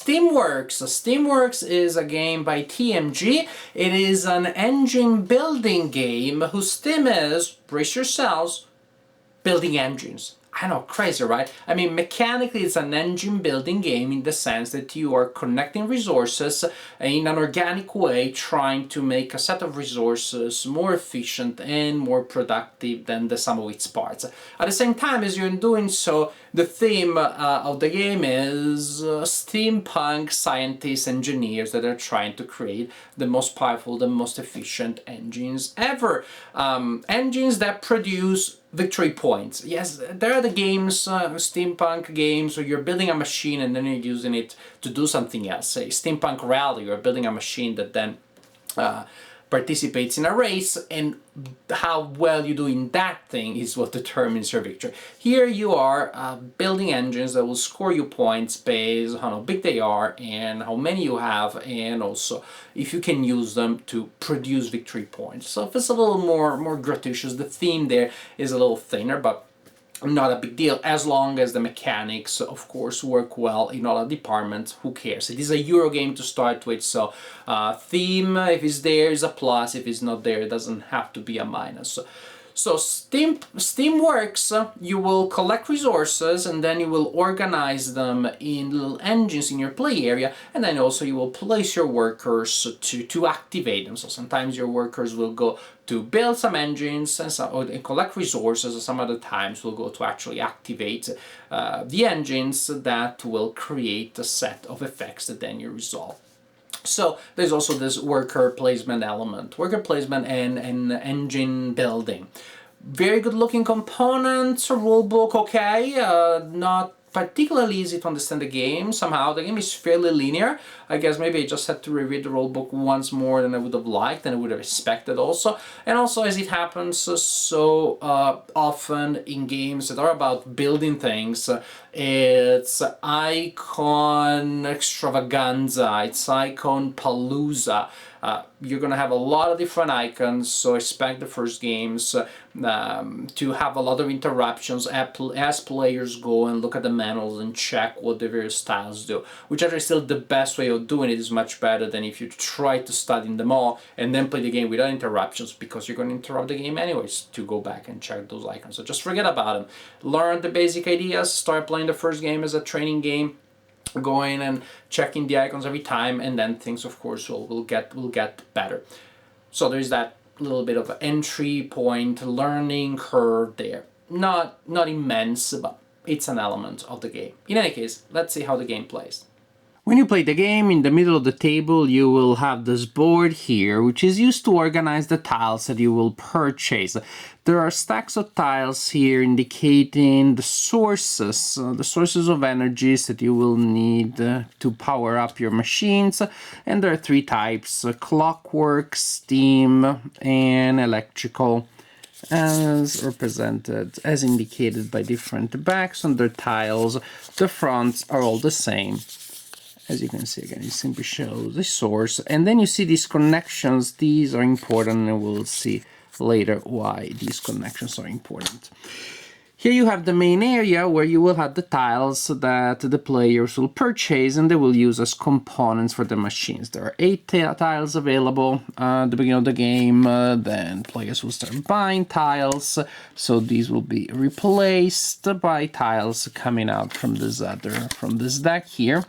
Steamworks. Steamworks is a game by TMG. It is an engine building game whose theme is, brace yourselves, building engines. I know, crazy, right? I mean, mechanically it's an engine building game in the sense that you are connecting resources in an organic way, trying to make a set of resources more efficient and more productive than the sum of its parts. At the same time as you're doing so, the theme of the game is steampunk scientists, engineers that are trying to create the most powerful, the most efficient engines ever. Engines that produce victory points. Yes, there are the games, steampunk games, where you're building a machine and then you're using it to do something else. Say Steampunk Rally, you're building a machine that then participates in a race, and how well you do in that thing is what determines your victory. Here you are building engines that will score you points based on how big they are and how many you have, and also if you can use them to produce victory points. So if it's a little more gratuitous, the theme there is a little thinner, but not a big deal, as long as the mechanics, of course, work well in all the departments. Who cares? It is a Euro game to start with, so theme, if it's there, is a plus. If it's not there, it doesn't have to be a minus. So Steamworks, you will collect resources and then you will organize them in little engines in your play area, and then also you will place your workers to activate them. So sometimes your workers will go to build some engines and collect resources, and some other times will go to actually activate the engines that will create a set of effects that then you resolve. So there's also this worker placement element, worker placement and engine building. Very good looking components, rulebook okay, not particularly easy to understand the game. Somehow the game is fairly linear. I guess maybe I just had to reread the rulebook once more than I would have liked and I would have expected also. And also, as it happens so often in games that are about building things, it's icon extravaganza, it's icon palooza. You're gonna have a lot of different icons, so expect the first games to have a lot of interruptions as players go and look at the manuals and check what the various styles do, which actually still the best way of doing it. Is much better than if you try to study them all and then play the game without interruptions, because you're going to interrupt the game anyways to go back and check those icons. So just forget about them. Learn the basic ideas, start playing the first game as a training game, going and checking the icons every time, and then things of course will get better. So there's that little bit of entry point learning curve there. Not immense, but it's an element of the game. In any case, let's see how the game plays. When you play the game, in the middle of the table you will have this board here, which is used to organize the tiles that you will purchase. There are stacks of tiles here indicating the sources of energies that you will need to power up your machines. And there are three types: clockwork, steam, and electrical, as represented, as indicated by different backs on their tiles. The fronts are all the same. As you can see, again, it simply shows the source. And then you see these connections. These are important, and we'll see later why these connections are important. Here you have the main area where you will have the tiles that the players will purchase and they will use as components for the machines. There are 8 tiles available at the beginning of the game. Then players will start buying tiles. So these will be replaced by tiles coming out from this deck here.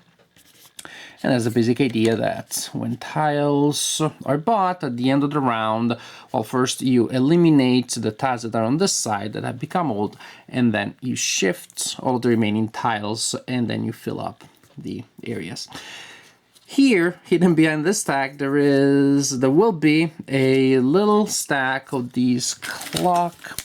And there's a basic idea that when tiles are bought at the end of the round, well, first you eliminate the tiles that are on this side that have become old, and then you shift all of the remaining tiles, and then you fill up the areas. Here, hidden behind this stack, there will be a little stack of these clock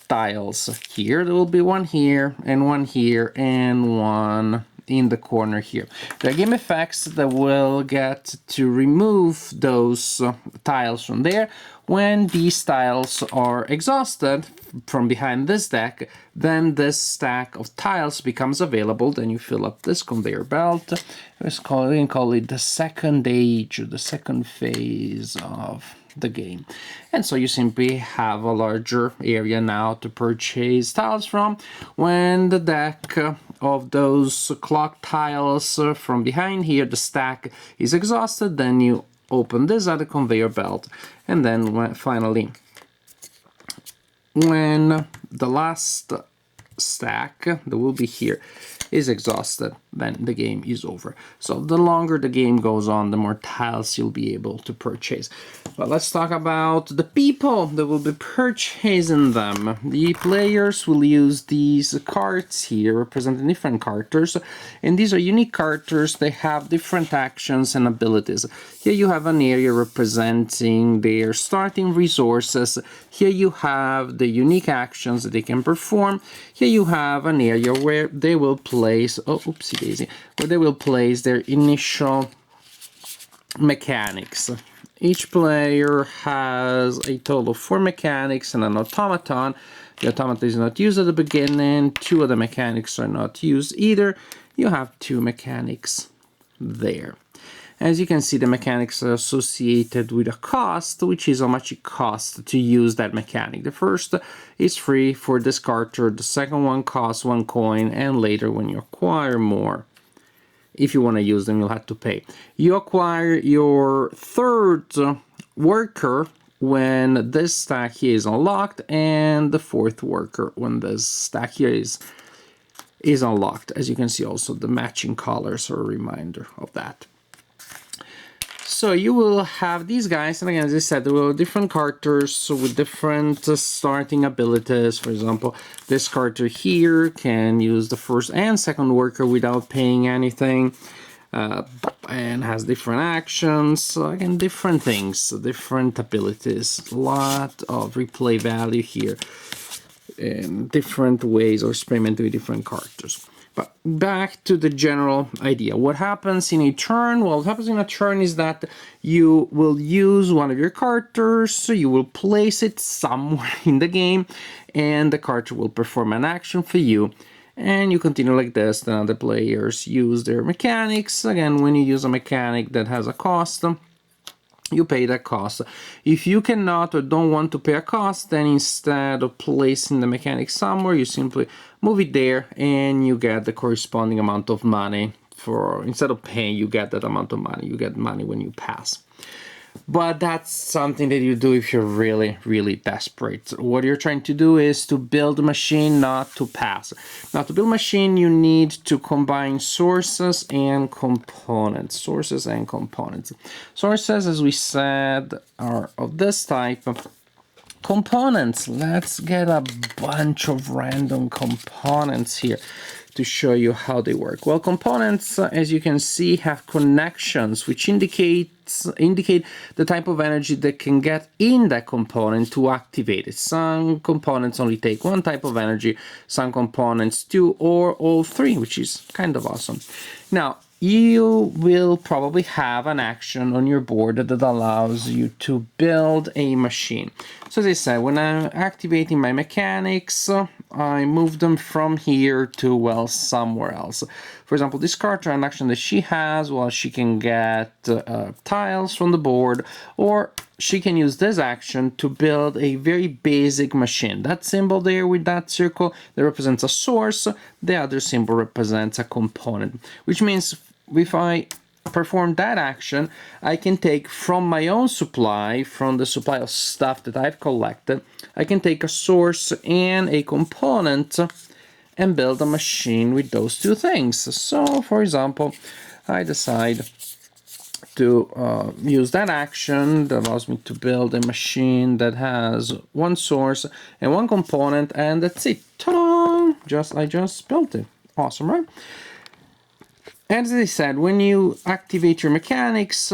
tiles here. There will be one here, and one in the corner here. There are game effects that will get to remove those tiles from there. When these tiles are exhausted from behind this deck, then this stack of tiles becomes available. Then you fill up this conveyor belt. We can call it the second age, or the second phase of the game. And so you simply have a larger area now to purchase tiles from. When the deck of those clock tiles from behind here, the stack, is exhausted, then you open this at the conveyor belt. And then finally, when the last stack that will be here is exhausted, then the game is over. So the longer the game goes on, the more tiles you'll be able to purchase. But let's talk about the people that will be purchasing them. The players will use these cards here representing different characters, and these are unique characters. They have different actions and abilities. Here you have an area representing their starting resources. Here you have the unique actions that they can perform. Here you have an area where they will place, oh, oopsie daisy, where they will place their initial mechanics. Each player has a total of 4 mechanics and an automaton. The automaton is not used at the beginning. 2 of the mechanics are not used either. You have 2 mechanics there. As you can see, the mechanics are associated with a cost, which is how much it costs to use that mechanic. The first is free for this character, the second one costs 1 coin, and later when you acquire more, if you want to use them, you'll have to pay. You acquire your third worker when this stack here is unlocked, and the fourth worker when this stack here is unlocked. As you can see, also the matching colors are a reminder of that. So you will have these guys, and again, as I said, there will be different characters with different starting abilities. For example, this character here can use the first and second worker without paying anything, and has different actions. So again, different things, different abilities, a lot of replay value here, and different ways of experimenting with different characters. But back to the general idea. What happens in a turn? Well, what happens in a turn is that you will use one of your characters, so you will place it somewhere in the game, and the character will perform an action for you. And you continue like this, then other players use their mechanics. Again, when you use a mechanic that has a cost, you pay that cost. If you cannot or don't want to pay a cost, then instead of placing the mechanic somewhere, you simply move it there and you get the corresponding amount of money. Instead of paying, you get that amount of money. You get money when you pass. But that's something that you do if you're really, really desperate. What you're trying to do is to build a machine, not to pass. Now, to build a machine, you need to combine sources and components. Sources and components. Sources, as we said, are of this type. Components, let's get a bunch of random components here to show you how they work. Well, components, as you can see, have connections which indicate the type of energy that can get in that component to activate it. Some components only take 1 type of energy, some components 2 or all 3, which is kind of awesome. Now, you will probably have an action on your board that allows you to build a machine. So as I said, when I'm activating my mechanics, I move them from here to, well, somewhere else. For example, this character, an action that she has, well, she can get tiles from the board, or she can use this action to build a very basic machine. That symbol there with that circle, that represents a source. The other symbol represents a component, which means if I perform that action, I can take from my own supply, from the supply of stuff that I've collected, I can take a source and a component and build a machine with those 2 things. So, for example, I decide to use that action that allows me to build a machine that has 1 source and 1 component, and that's it. Ta-da! I just built it. Awesome, right? As I said, when you activate your mechanics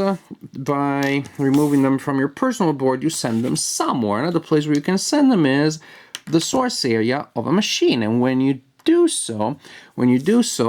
by removing them from your personal board, you send them somewhere. Another place where you can send them is the source area of a machine. And when you do so,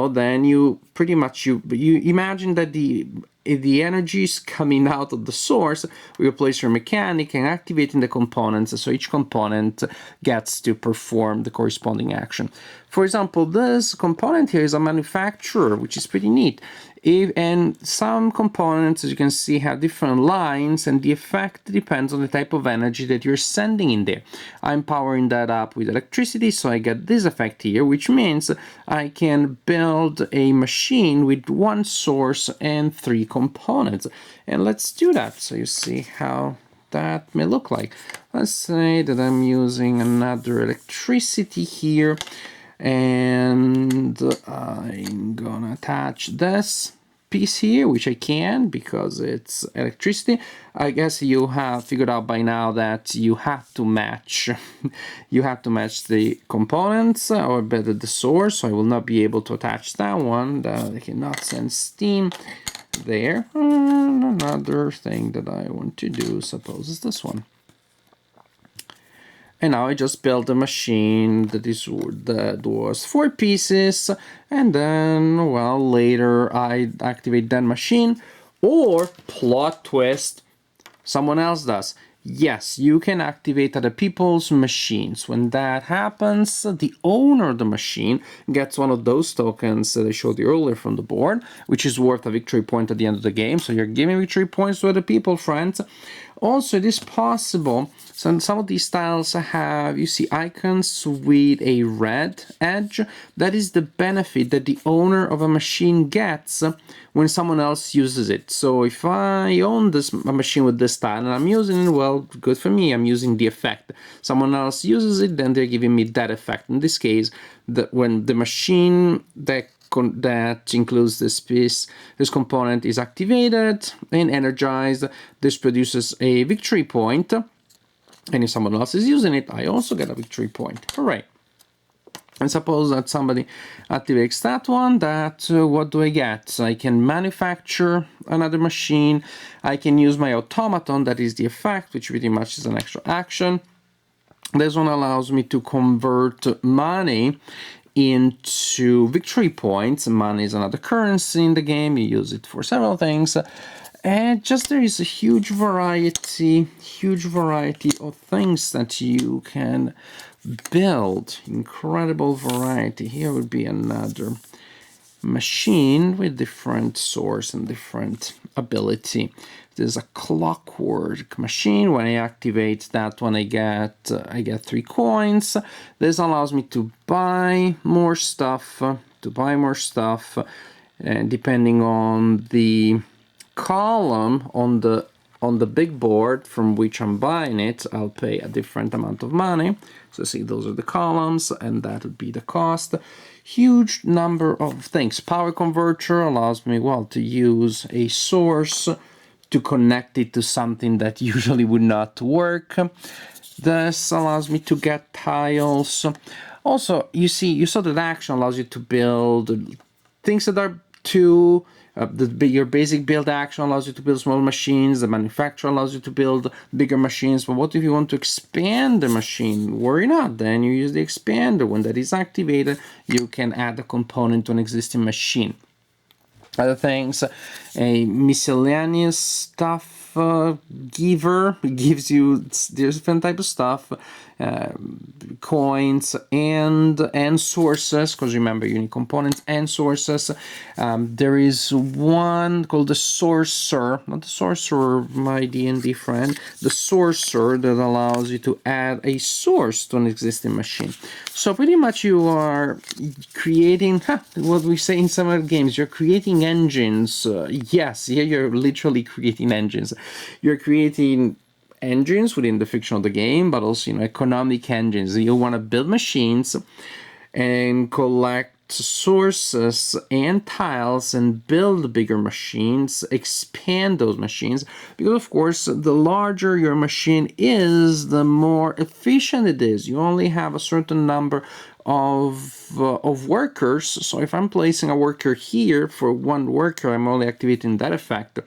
then you pretty much you imagine that the energy is coming out of the source. We replace your mechanic and activating the components, so each component gets to perform the corresponding action. For example, this component here is a manufacturer, which is pretty neat. And some components, as you can see, have different lines, and the effect depends on the type of energy that you're sending in there. I'm powering that up with electricity, so I get this effect here, which means I can build a machine with one source and 3 components. And let's do that so you see how that may look like. Let's say that I'm using another electricity here, and I'm gonna attach this piece here, which I can because it's electricity. I guess you have figured out by now that you have to match you have to match the components, or better the source, so I will not be able to attach that one. That I cannot send steam there. Another thing that I want to do, suppose, is this one. And now I just built a machine that was 4 pieces, and then, well, later I activate that machine, or plot twist, someone else does. Yes, you can activate other people's machines. When that happens, the owner of the machine gets one of those tokens that I showed you earlier from the board, which is worth a victory point at the end of the game. So you're giving victory points to other people, friends. Also, it is possible, so some of these tiles have, you see, icons with a red edge. That is the benefit that the owner of a machine gets when someone else uses it. So if I own a machine with this tile and I'm using it, well, good for me, I'm using the effect. Someone else uses it, then they're giving me that effect. In this case, when the machine that includes this piece, this component is activated and energized, this produces a victory point, and if someone else is using it, I also get a victory point. Hooray! And suppose that somebody activates that one, what do I get? I can manufacture another machine, I can use my automaton, that is the effect, which pretty much is an extra action. This one allows me to convert money into victory points. Money is another currency in the game, you use it for several things. And just there is a huge variety of things that you can build. Incredible variety. Here would be another machine with different source and different ability. There's a clockwork machine. When I activate that one, I get 3 coins. This allows me to buy more stuff. And depending on the column on the big board from which I'm buying it, I'll pay a different amount of money. So see, those are the columns, and that would be the cost. Huge number of things. Power converter allows me, well, to use a source to connect it to something that usually would not work. This allows me to get tiles. Also, you saw that action allows you to build things that are too your basic build action allows you to build small machines. The manufacturer allows you to build bigger machines. But what if you want to expand the machine? Worry not, then you use the expander. When that is activated, you can add a component to an existing machine. Other things, a miscellaneous stuff giver gives you different type of stuff, coins and sources, because remember you need components and sources. There is one called the sorcerer, not the sorcerer, my D&D friend, the sorcerer, that allows you to add a source to an existing machine. So pretty much you are creating what we say in some other games, you're creating engines. Yes, here you're literally creating engines. You're creating engines within the fiction of the game, but also, economic engines. You want to build machines and collect sources and tiles and build bigger machines, expand those machines, because of course the larger your machine is, the more efficient it is. You only have a certain number of workers, so if I'm placing a worker here for one worker, I'm only activating that effect.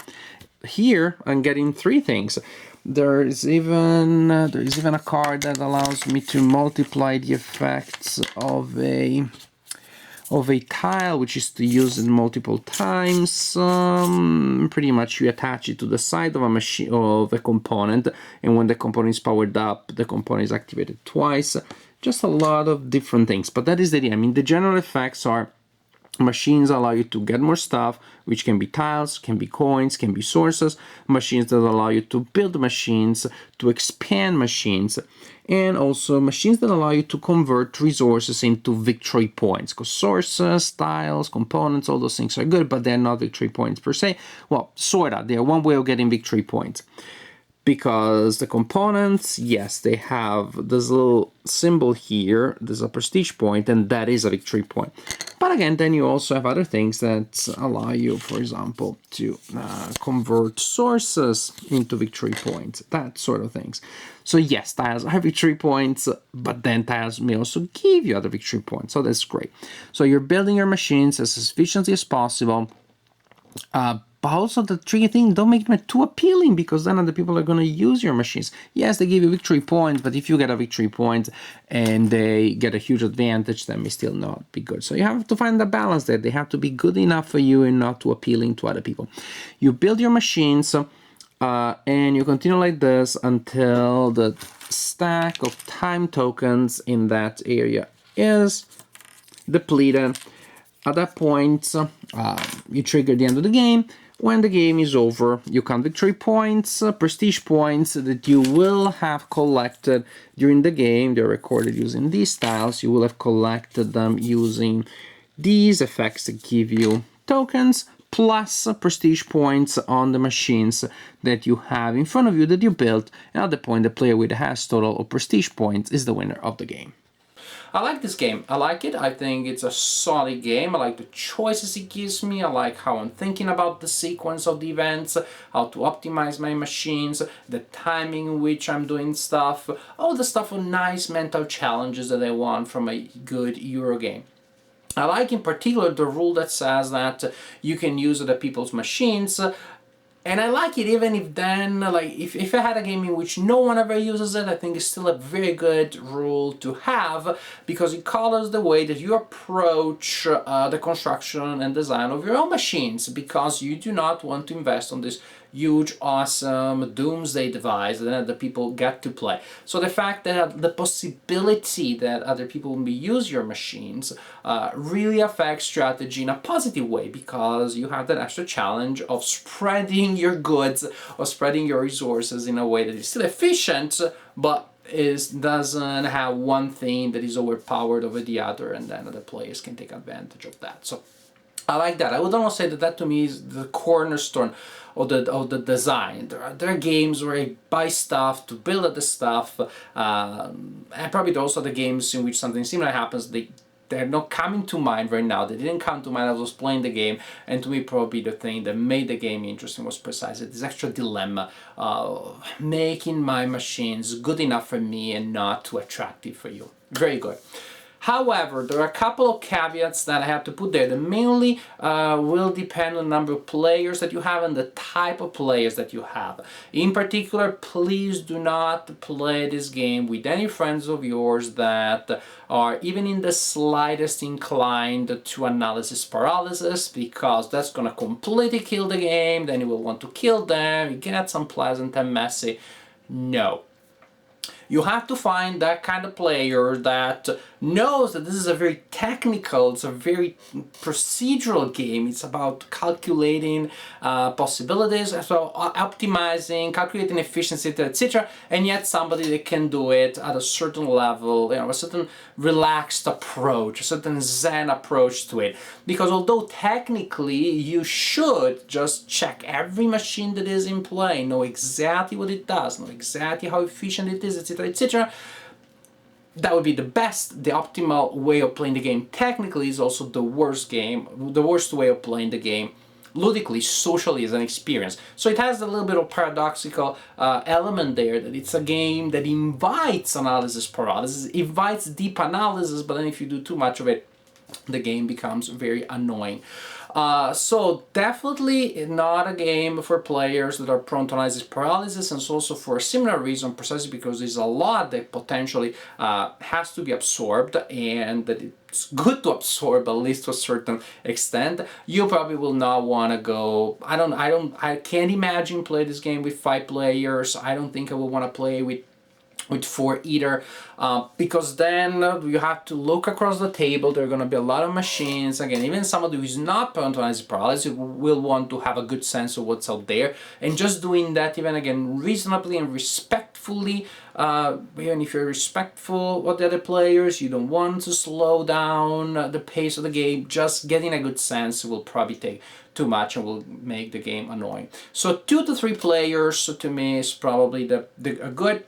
Here I'm getting 3 things. There is even a card that allows me to multiply the effects of a tile, which is to use it multiple times. Pretty much you attach it to the side of a machine, of a component, and when the component is powered up, the component is activated twice. Just a lot of different things, but that is the idea. I mean, the general effects are Machines allow you to get more stuff, which can be tiles, can be coins, can be sources. Machines that allow you to build machines, to expand machines, and also machines that allow you to convert resources into victory points. Because sources, tiles, components, all those things are good, but they're not victory points per se. Well, sorta. They're one way of getting victory points. Because the components, yes, they have this little symbol here, there's a prestige point, and that is a victory point. But again, then you also have other things that allow you, for example, to convert sources into victory points, that sort of things. So yes, tiles are victory points, but then tiles may also give you other victory points, so that's great. So you're building your machines as efficiently as possible, but also the tricky thing, don't make them too appealing, because then other people are going to use your machines. Yes, they give you victory points, but if you get a victory point and they get a huge advantage, that may still not be good. So you have to find the balance there. They have to be good enough for you and not too appealing to other people. You build your machines and you continue like this until the stack of time tokens in that area is depleted. At that point, you trigger the end of the game. When the game is over, you count victory points, prestige points that you will have collected during the game. They're recorded using these tiles. You will have collected them using these effects that give you tokens, plus prestige points on the machines that you have in front of you that you built. And at the point, the player with the highest total of prestige points is the winner of the game. I like this game. I like it. I think it's a solid game. I like the choices it gives me. I like how I'm thinking about the sequence of the events, how to optimize my machines, the timing in which I'm doing stuff, all the stuff with nice mental challenges that I want from a good Euro game. I like in particular the rule that says that you can use other people's machines. And I like it even if then, like, if I had a game in which no one ever uses it, I think it's still a very good rule to have, because it colors the way that you approach the construction and design of your own machines, because you do not want to invest on this huge, awesome doomsday device that other people get to play. So the fact that the possibility that other people may use your machines really affects strategy in a positive way, because you have that extra challenge of spreading your goods, or spreading your resources in a way that is still efficient, but doesn't have one thing that is overpowered over the other, and then other players can take advantage of that. So I like that. I would almost say that to me is the cornerstone of the design. There are games where I buy stuff to build other stuff, and probably also the games in which something similar happens. They're not coming to mind right now. They didn't come to mind as I was playing the game, and to me probably the thing that made the game interesting was precisely this extra dilemma of making my machines good enough for me and not too attractive for you. Very good. However, there are a couple of caveats that I have to put there that mainly will depend on the number of players that you have and the type of players that you have. In particular, please do not play this game with any friends of yours that are even in the slightest inclined to analysis paralysis, because that's going to completely kill the game. Then you will want to kill them. It gets unpleasant and messy. No. You have to find that kind of player that knows that this is a very technical, it's a very procedural game. It's about calculating possibilities, so optimizing, calculating efficiency, etc. And yet somebody that can do it at a certain level, a certain relaxed approach, a certain zen approach to it. Because although technically you should just check every machine that is in play, know exactly what it does, know exactly how efficient it is, etc., etc., that would be the best, the optimal way of playing the game. Technically is also the worst way of playing the game ludically, socially, as an experience. So it has a little bit of paradoxical element there, that it's a game that invites analysis paralysis, invites deep analysis, but then if you do too much of it, the game becomes very annoying. So definitely not a game for players that are prone to analysis paralysis, and it's also for a similar reason, precisely because there's a lot that potentially has to be absorbed, and that it's good to absorb at least to a certain extent. You probably will not want to go. I can't imagine play this game with 5 players. I don't think I will want to play with with 4 either, because then you have to look across the table. There are going to be a lot of machines. Again, even somebody who is not prone to analysis paralysis will want to have a good sense of what's out there, and just doing that, even again reasonably and respectfully, even if you're respectful of the other players, you don't want to slow down the pace of the game. Just getting a good sense will probably take too much and will make the game annoying. So 2 to 3 players to me is probably a good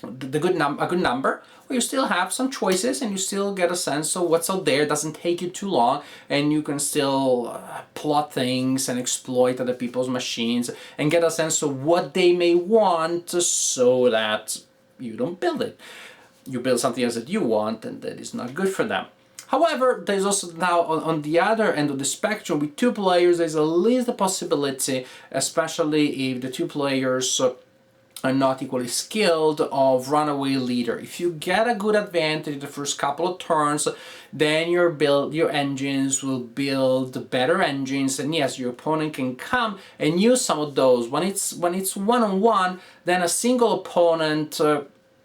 number, where you still have some choices and you still get a sense of what's out there. It doesn't take you too long, and you can still plot things and exploit other people's machines and get a sense of what they may want, so that you don't build it. You build something else that you want, and that is not good for them. However, there's also now on the other end of the spectrum, with 2 players, there's at least a possibility, especially if the 2 players are not equally skilled, of runaway leader. If you get a good advantage the first couple of turns, then your engines will build better engines, and yes, your opponent can come and use some of those. When it's one-on-one, then a single opponent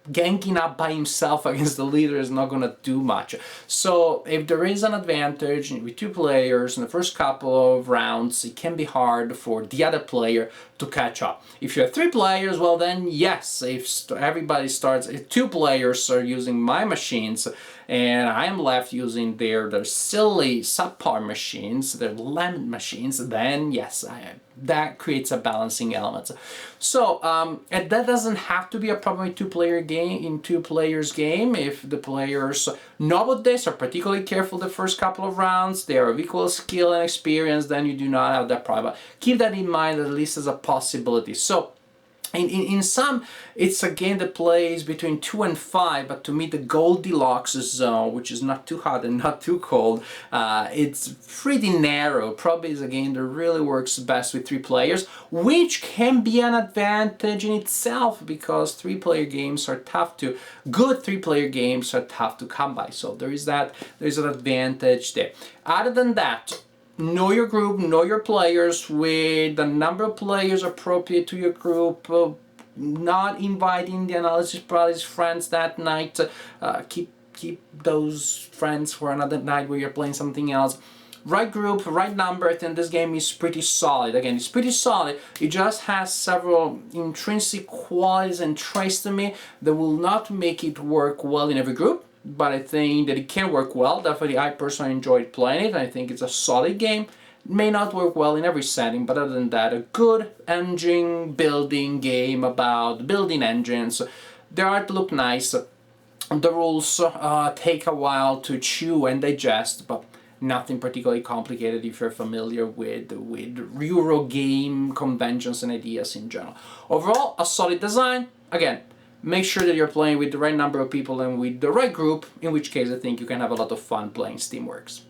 ganking up by himself against the leader is not going to do much. So if there is an advantage with 2 players in the first couple of rounds, it can be hard for the other player to catch up. If you have 3 players, well then yes, if everybody starts, if 2 players are using my machines and I am left using their silly subpar machines, their lemon machines, then yes, that creates a balancing element. So and that doesn't have to be a problem in 2 players game. If the players know about this, are particularly careful the first couple of rounds, they are of equal skill and experience, then you do not have that problem. Keep that in mind, at least as a possibility. So in some, it's a game that plays between 2 and 5, but to me the Goldilocks zone, which is not too hot and not too cold, it's pretty narrow. Probably is a game that really works best with 3 players, which can be an advantage in itself, because 3-player games are tough to, good 3-player games are tough to come by. So there's an advantage there. Other than that, know your group, know your players, with the number of players appropriate to your group, not inviting the analysis paralysis friends that night. Keep those friends for another night where you're playing something else. Right group, right number, I think this game is pretty solid. Again, it's pretty solid. It just has several intrinsic qualities and traits to me that will not make it work well in every group, but I think that it can work well. Definitely, I personally enjoyed playing it. I think it's a solid game. It may not work well in every setting, but other than that, a good engine building game about building engines. The art look nice. The rules take a while to chew and digest, but nothing particularly complicated if you're familiar with Euro game conventions and ideas in general. Overall, a solid design. Again, make sure that you're playing with the right number of people and with the right group, in which case I think you can have a lot of fun playing Steamworks.